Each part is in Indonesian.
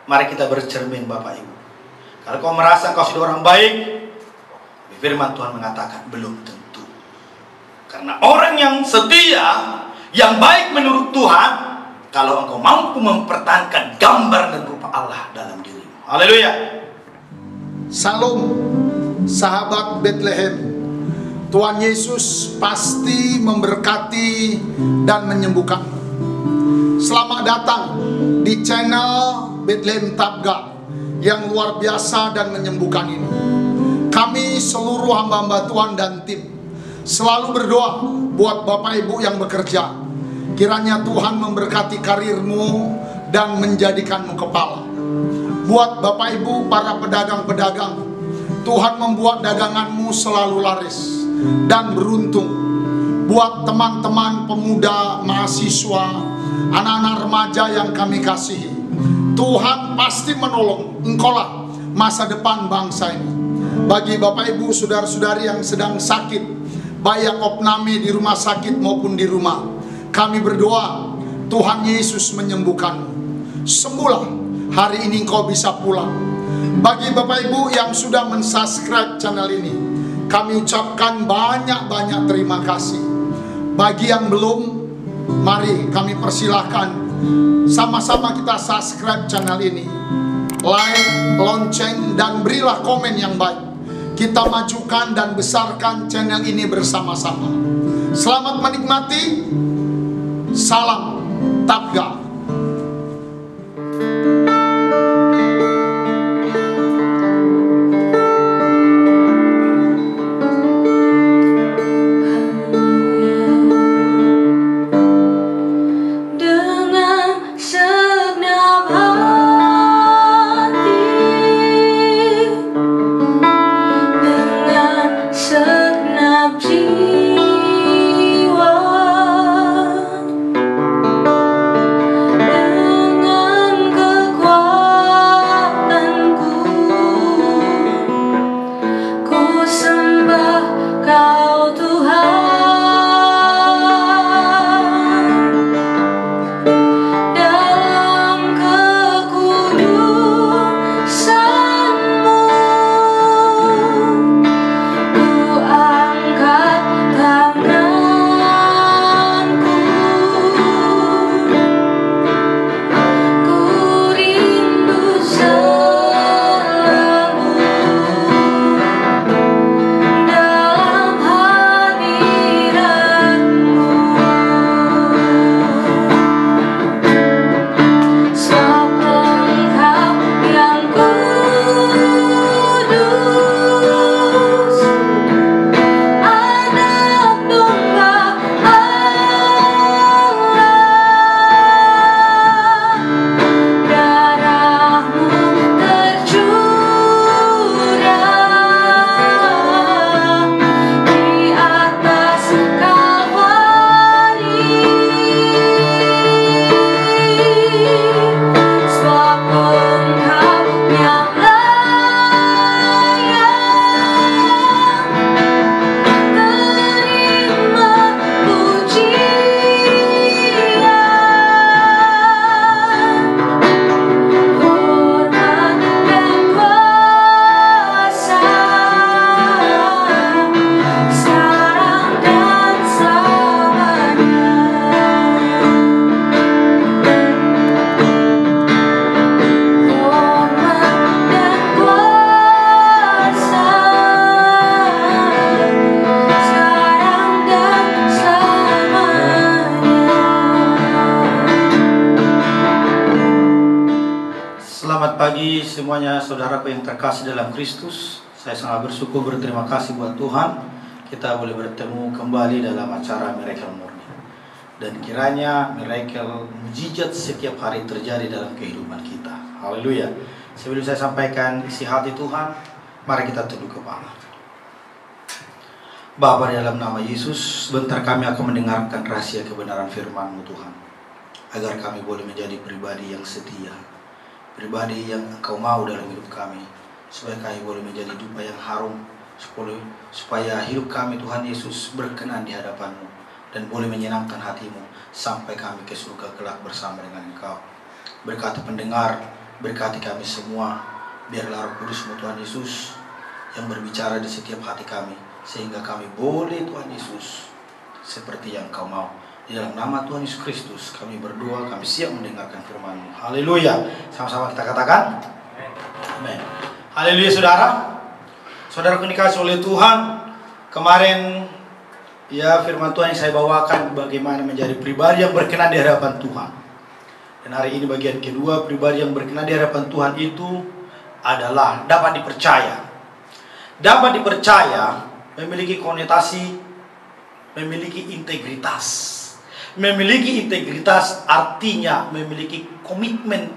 Mari kita bercermin Bapak Ibu. Kalau kau merasa kau sudah orang baik, firman Tuhan mengatakan belum tentu. Karena orang yang setia, yang baik menurut Tuhan, kalau engkau mampu mempertahankan gambar dan rupa Allah dalam dirimu. Haleluya. Salam, sahabat Bethlehem. Tuhan Yesus pasti memberkati dan menyembuhkan. Selamat datang di channel Bethlehem Tabga yang luar biasa dan menyembuhkan ini. Kami seluruh hamba-hamba Tuhan dan tim selalu berdoa buat Bapak Ibu yang bekerja. Kiranya Tuhan memberkati karirmu dan menjadikanmu kepala. Buat Bapak Ibu para pedagang-pedagang, Tuhan membuat daganganmu selalu laris dan beruntung. Buat teman-teman pemuda, mahasiswa, anak-anak remaja yang kami kasihi, Tuhan pasti menolong. Engkaulah masa depan bangsa ini. Bagi Bapak Ibu saudara-saudari yang sedang sakit, baik yang opname di rumah sakit maupun di rumah, kami berdoa Tuhan Yesus menyembuhkanmu. Sembuhlah, hari ini engkau bisa pulang. Bagi Bapak Ibu yang sudah mensubscribe channel ini, kami ucapkan banyak-banyak terima kasih. Bagi yang belum, mari kami persilahkan sama-sama kita subscribe channel ini, like, lonceng, dan berilah komen yang baik. Kita majukan dan besarkan channel ini bersama-sama. Selamat menikmati. Salam Tabga. pagi semuanya saudaraku yang terkasih dalam Kristus. Saya sangat bersyukur, berterima kasih buat Tuhan. Kita boleh bertemu kembali dalam acara Miracle Murni. Dan kiranya miracle mujizat setiap hari terjadi dalam kehidupan kita. Haleluya. Sebelum saya sampaikan isi hati Tuhan, mari kita tunduk kepala. Bapa, dalam nama Yesus, sebentar kami akan mendengarkan rahasia kebenaran firman-Mu Tuhan, agar kami boleh menjadi pribadi yang setia, pribadi yang Engkau mau dalam hidup kami, supaya kami boleh menjadi dupa yang harum, supaya hidup kami Tuhan Yesus berkenan di hadapan-Mu dan boleh menyenangkan hati-Mu sampai kami ke surga kelak bersama dengan Engkau. Berkati pendengar berkati kami semua. Biarlah Roh Kudus Tuhan Yesus yang berbicara di setiap hati kami, sehingga kami boleh Tuhan Yesus seperti yang Kau mau. Di dalam nama Tuhan Yesus Kristus kami berdoa, kami siap mendengarkan firman-Mu. Haleluya. Sama-sama kita katakan amin. Haleluya. Saudara dikasih oleh Tuhan, kemarin ya firman Tuhan yang saya bawakan bagaimana menjadi pribadi yang berkenan di hadapan Tuhan. Dan hari ini bagian kedua, pribadi yang berkenan di hadapan Tuhan itu adalah dapat dipercaya. Dapat dipercaya memiliki konotasi memiliki integritas. Memiliki integritas artinya memiliki komitmen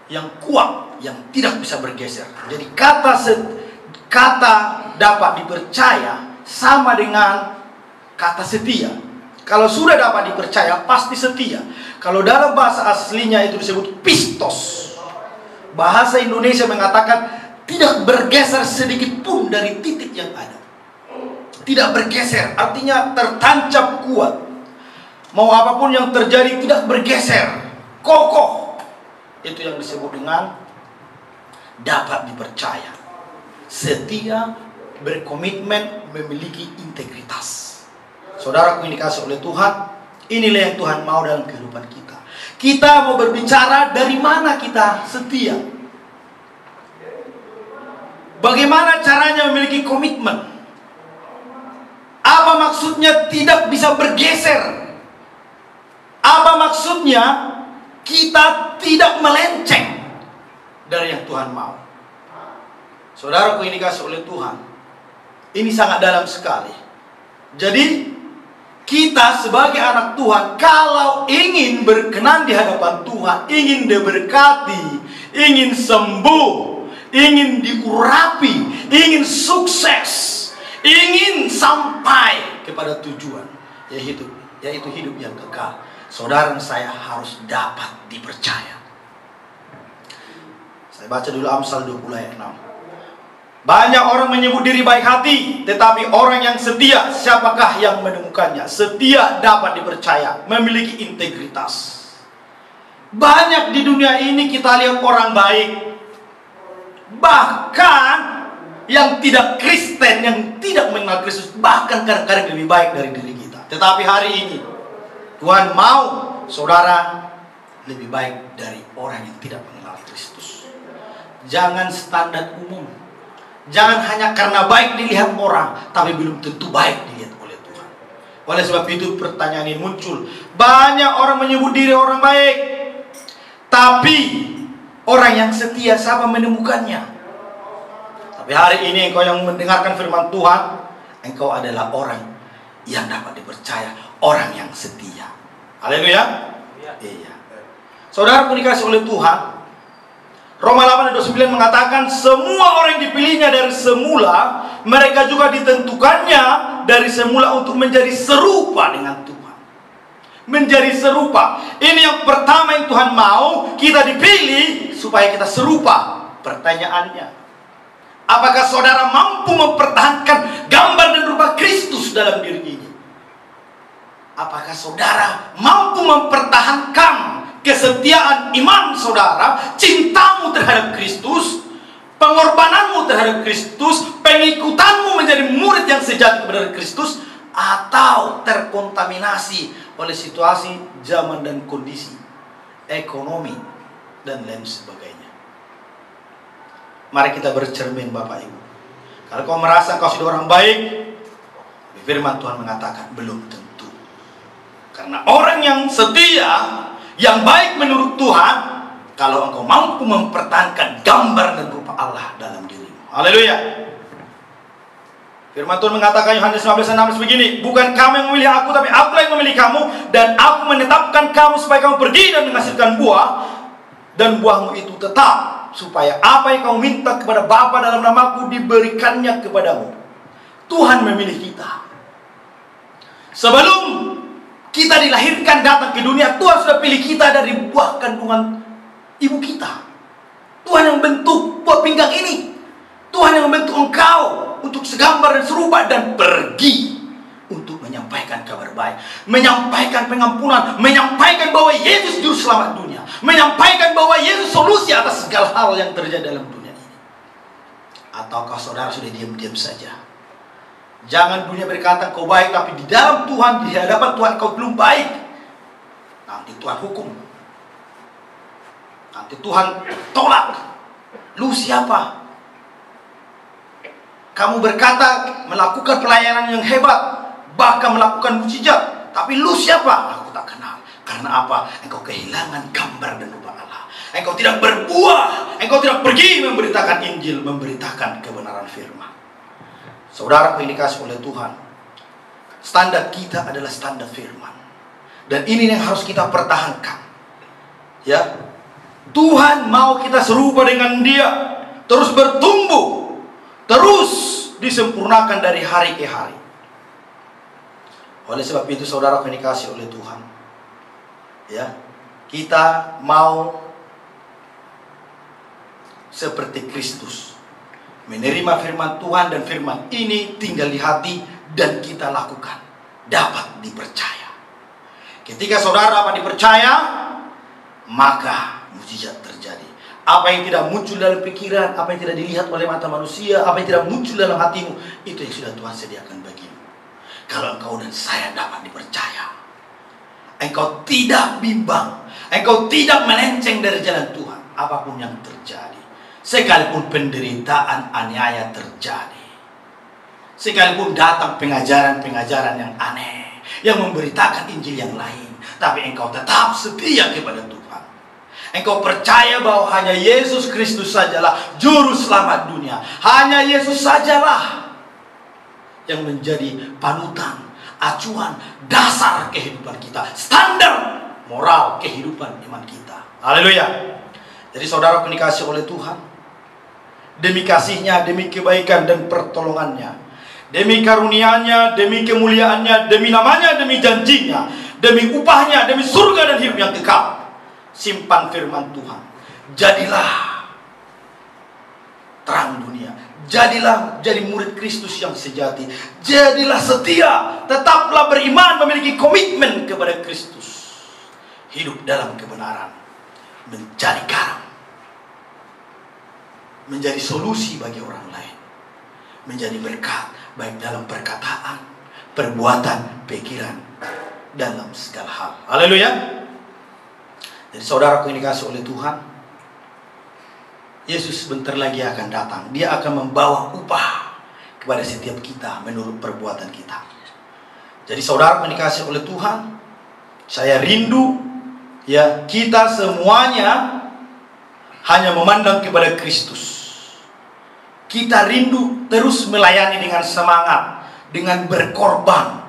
yang kuat, yang tidak bisa bergeser. Jadi kata dapat dipercaya sama dengan kata setia. Kalau sudah dapat dipercaya pasti setia. Kalau dalam bahasa aslinya itu disebut pistos. Bahasa Indonesia mengatakan tidak bergeser sedikit pun dari titik yang ada. Tidak bergeser artinya tertancap kuat. Mau apapun yang terjadi tidak bergeser, kokoh. Itu yang disebut dengan dapat dipercaya. Setia, berkomitmen, memiliki integritas. Saudaraku yang dikasih oleh Tuhan, inilah yang Tuhan mau dalam kehidupan kita. Kita mau berbicara dari mana kita setia. Bagaimana caranya memiliki komitmen? Apa maksudnya tidak bisa bergeser? Apa maksudnya kita tidak melenceng dari yang Tuhan mau? Saudaraku yang dikasih oleh Tuhan, ini sangat dalam sekali. Jadi kita sebagai anak Tuhan, kalau ingin berkenan di hadapan Tuhan, ingin diberkati, ingin sembuh, ingin diurapi, ingin sukses, ingin sampai kepada tujuan, yaitu hidup yang kekal, saudara saya harus dapat dipercaya. Saya baca dulu Amsal 20 ayat 6. Banyak orang menyebut diri baik hati, tetapi orang yang setia, siapakah yang menemukannya? Setia dapat dipercaya, memiliki integritas. Banyak di dunia ini kita lihat orang baik, bahkan yang tidak Kristen, yang tidak mengenal Kristus, bahkan kadang-kadang lebih baik dari diri kita. Tetapi hari ini Tuhan mau saudara lebih baik dari orang yang tidak mengenal Kristus. Jangan standar umum. Jangan hanya karena baik dilihat orang, tapi belum tentu baik dilihat oleh Tuhan. Oleh sebab itu pertanyaan ini muncul. Banyak orang menyebut diri orang baik, tapi orang yang setia siapa menemukannya? Tapi hari ini engkau yang mendengarkan firman Tuhan, engkau adalah orang yang dapat dipercaya, orang yang setia. Haleluya. Iya. Saudara dikasih oleh Tuhan, Roma 8:29 mengatakan semua orang yang dipilihnya dari semula, mereka juga ditentukannya dari semula untuk menjadi serupa dengan Tuhan. Menjadi serupa. Ini yang pertama yang Tuhan mau, kita dipilih supaya kita serupa. Pertanyaannya, apakah saudara mampu mempertahankan gambar dan rupa Kristus dalam diri ini? Apakah saudara mampu mempertahankan kesetiaan iman saudara, cintamu terhadap Kristus, pengorbananmu terhadap Kristus, pengikutanmu menjadi murid yang sejati kepada Kristus, atau terkontaminasi oleh situasi, zaman dan kondisi, ekonomi, dan lain sebagainya? Mari kita bercermin Bapak Ibu. Kalau kau merasa kau sudah orang baik, firman Tuhan mengatakan belum tentu. Karena orang yang setia, yang baik menurut Tuhan, kalau engkau mampu mempertahankan gambar dan rupa Allah dalam dirimu. Haleluya. Firman Tuhan mengatakan Yohanes 15:16 begini, bukan kamu yang memilih aku, tapi aku yang memilih kamu, dan aku menetapkan kamu supaya kamu pergi dan menghasilkan buah, dan buahmu itu tetap, supaya apa yang kamu minta kepada Bapa dalam namaku diberikannya kepadamu. Tuhan memilih kita. Sebelum kita dilahirkan datang ke dunia, Tuhan sudah pilih kita dari buah kandungan ibu kita. Tuhan yang bentuk buah pinggang ini. Tuhan yang membentuk engkau untuk segambar dan serupa dan pergi untuk menyampaikan menyampaikan kabar baik, menyampaikan pengampunan, menyampaikan bahwa Yesus juru selamat dunia, menyampaikan bahwa Yesus solusi atas segala hal yang terjadi dalam dunia ini. Ataukah saudara sudah diam-diam saja? Jangan dunia berkata kau baik, tapi di dalam Tuhan, di hadapan Tuhan kau belum baik. Nanti Tuhan hukum. Nanti Tuhan tolak. Lu siapa? Kamu berkata melakukan pelayanan yang hebat, bahkan melakukan mukjizat, tapi lu siapa? Aku tak kenal. Karena apa? Engkau kehilangan gambar dan rupa Allah. Engkau tidak berbuah. Engkau tidak pergi memberitakan Injil, memberitakan kebenaran firman. Saudara yang dikasih oleh Tuhan, standar kita adalah standar firman. Dan ini yang harus kita pertahankan. Ya, Tuhan mau kita serupa dengan Dia, terus bertumbuh, terus disempurnakan dari hari ke hari. Oleh sebab itu saudara yang dikasih oleh Tuhan, ya, kita mau seperti Kristus, menerima firman Tuhan, dan firman ini tinggal di hati dan kita lakukan, dapat dipercaya. Ketika saudara dapat dipercaya, maka mukjizat terjadi. Apa yang tidak muncul dalam pikiran, apa yang tidak dilihat oleh mata manusia, apa yang tidak muncul dalam hatimu, itu yang sudah Tuhan sediakan bagimu. Kalau engkau dan saya dapat dipercaya, engkau tidak bimbang, engkau tidak melenceng dari jalan Tuhan, apapun yang terjadi. Sekalipun penderitaan, aniaya terjadi, sekalipun datang pengajaran-pengajaran yang aneh, yang memberitakan Injil yang lain, tapi engkau tetap setia kepada Tuhan. Engkau percaya bahwa hanya Yesus Kristus sajalah juru selamat dunia. Hanya Yesus sajalah yang menjadi panutan, acuan, dasar kehidupan kita, standar moral kehidupan iman kita. Haleluya. Jadi saudara yang dikasihi oleh Tuhan, demi kasih-Nya, demi kebaikan dan pertolongannya, demi karunia-Nya, demi kemuliaan-Nya, demi namanya, demi janji-Nya, demi upahnya, demi surga dan hidup yang kekal, simpan firman Tuhan. Jadilah terang dunia. Jadilah jadi murid Kristus yang sejati. Jadilah setia. Tetaplah beriman, memiliki komitmen kepada Kristus. Hidup dalam kebenaran. Menjadi garam. Menjadi solusi bagi orang lain. Menjadi berkat, baik dalam perkataan, perbuatan, pikiran, dalam segala hal. Haleluya. Jadi saudaraku yang dikasihi oleh Tuhan, Yesus sebentar lagi akan datang. Dia akan membawa upah kepada setiap kita menurut perbuatan kita. Jadi saudaraku yang dikasihi oleh Tuhan, saya rindu, ya, kita semuanya hanya memandang kepada Kristus. Kita rindu terus melayani dengan semangat, dengan berkorban,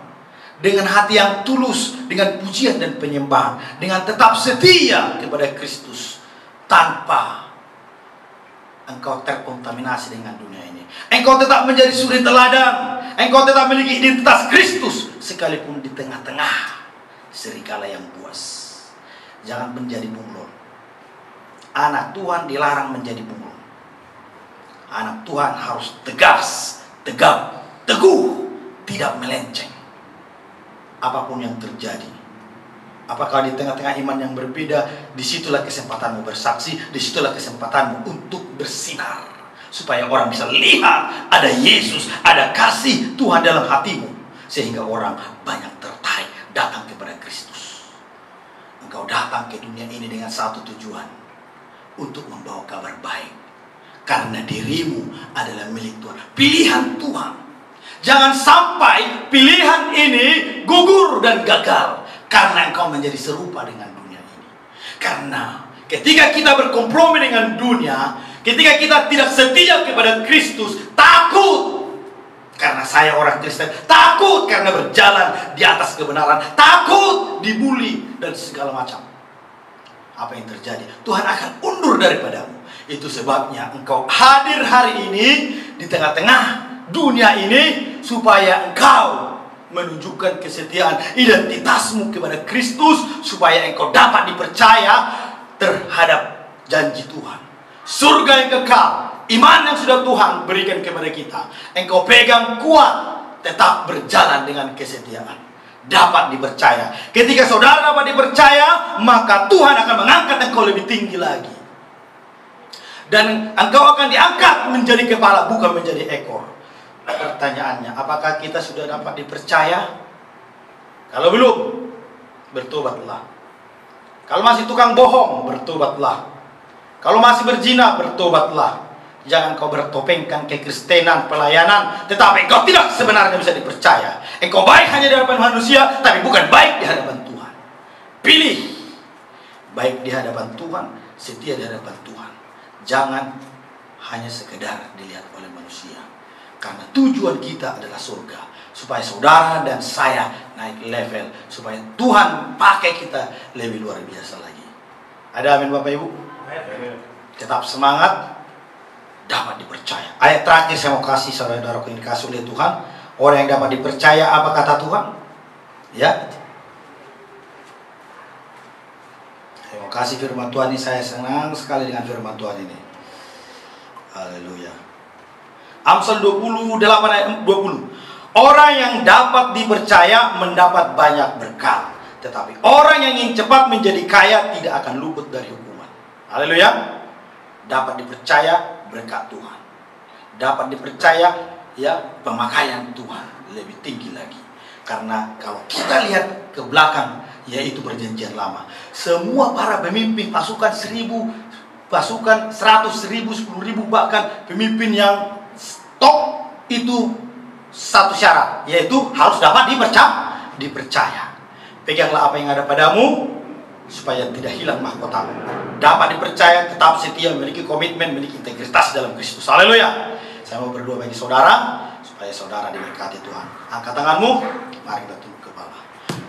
dengan hati yang tulus, dengan pujian dan penyembahan, dengan tetap setia kepada Kristus, tanpa engkau terkontaminasi dengan dunia ini. Engkau tetap menjadi suri teladan, engkau tetap memiliki identitas Kristus, sekalipun di tengah-tengah serigala yang buas. Jangan menjadi bunglon. Anak Tuhan dilarang menjadi bunglon. Anak Tuhan harus tegas, tegap, teguh, tidak melenceng. Apapun yang terjadi, apakah di tengah-tengah iman yang berbeda, disitulah kesempatanmu bersaksi, disitulah kesempatanmu untuk bersinar, supaya orang bisa lihat ada Yesus, ada kasih Tuhan dalam hatimu, sehingga orang banyak tertarik datang kepada Kristus. Engkau datang ke dunia ini dengan satu tujuan, untuk membawa kabar baik, karena dirimu adalah milik Tuhan, pilihan Tuhan. Jangan sampai pilihan ini gugur dan gagal karena engkau menjadi serupa dengan dunia ini. Karena ketika kita berkompromi dengan dunia, ketika kita tidak setia kepada Kristus, takut karena saya orang Kristen, takut karena berjalan di atas kebenaran, takut dibully dan segala macam. Apa yang terjadi? Tuhan akan undur daripadamu. Itu sebabnya engkau hadir hari ini di tengah-tengah dunia ini, supaya engkau menunjukkan kesetiaan identitasmu kepada Kristus, supaya engkau dapat dipercaya terhadap janji Tuhan, surga yang kekal, iman yang sudah Tuhan berikan kepada kita. Engkau pegang kuat, tetap berjalan dengan kesetiaan. Dapat dipercaya. Ketika saudara dapat dipercaya, maka Tuhan akan mengangkat engkau lebih tinggi lagi. Dan engkau akan diangkat menjadi kepala, bukan menjadi ekor. Pertanyaannya, apakah kita sudah dapat dipercaya? Kalau belum, bertobatlah. Kalau masih tukang bohong, bertobatlah. Kalau masih berzina, bertobatlah. Jangan kau bertopengkan kekristenan, pelayanan, tetapi engkau tidak sebenarnya bisa dipercaya. Engkau baik hanya di hadapan manusia, tapi bukan baik di hadapan Tuhan. Pilih baik di hadapan Tuhan, setia di hadapan Tuhan. Jangan hanya sekedar dilihat oleh manusia. Karena tujuan kita adalah surga, supaya saudara dan saya naik level, supaya Tuhan pakai kita lebih luar biasa lagi. Ada amin Bapak Ibu? Tetap semangat, dapat dipercaya. Ayat terakhir saya mau kasih saudara-saudaraku yang dikasih oleh Tuhan. Orang yang dapat dipercaya, apa kata Tuhan? Ya, saya mau kasih firman Tuhan ini. Saya senang sekali dengan firman Tuhan ini. Haleluya. Amsal 28 ayat 20. Orang yang dapat dipercaya mendapat banyak berkat, tetapi orang yang ingin cepat menjadi kaya tidak akan luput dari hukuman. Haleluya. Dapat dipercaya berkat Tuhan. Dapat dipercaya ya pemakaian Tuhan lebih tinggi lagi. Karena kalau kita lihat ke belakang, yaitu perjanjian lama, semua para pemimpin pasukan 1000, pasukan 100.000, 10.000, bahkan pemimpin yang top itu satu syarat, yaitu harus dapat dipercaya. Peganglah apa yang ada padamu supaya tidak hilang mahkotamu. Dapat dipercaya, tetap setia, memiliki komitmen, memiliki integritas dalam Kristus. Haleluya. Saya mau berdoa bagi saudara supaya saudara diberkati Tuhan. Angkat tanganmu, mari kita tunduk kepala.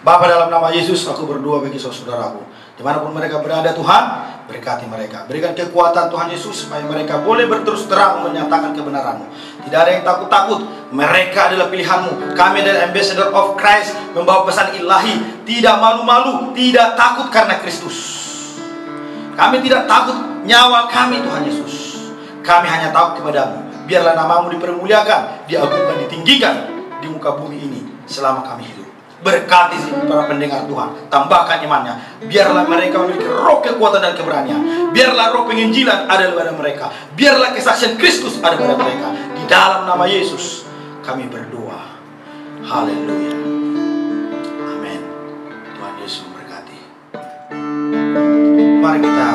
Bapa, dalam nama Yesus aku berdoa bagi saudaraku, dimanapun mereka berada Tuhan, berkati mereka. Berikan kekuatan Tuhan Yesus supaya mereka boleh berterus terang menyatakan kebenaran-Mu. Tidak ada yang takut-takut. Mereka adalah pilihan-Mu. Kami adalah ambassador of Christ, membawa pesan ilahi. Tidak malu-malu, tidak takut karena Kristus. Kami tidak takut nyawa kami Tuhan Yesus. Kami hanya takut kepada-Mu. Biarlah nama-Mu dipermuliakan, diagungkan, ditinggikan di muka bumi ini selama kami hidup. Berkati para pendengar Tuhan, tambahkan imannya. Biarlah mereka memiliki roh kekuatan dan keberanian. Biarlah roh penginjilan ada pada mereka. Biarlah kesaksian Kristus ada pada mereka. Di dalam nama Yesus kami berdoa. Haleluya. Amin. Tuhan Yesus memberkati. Mari kita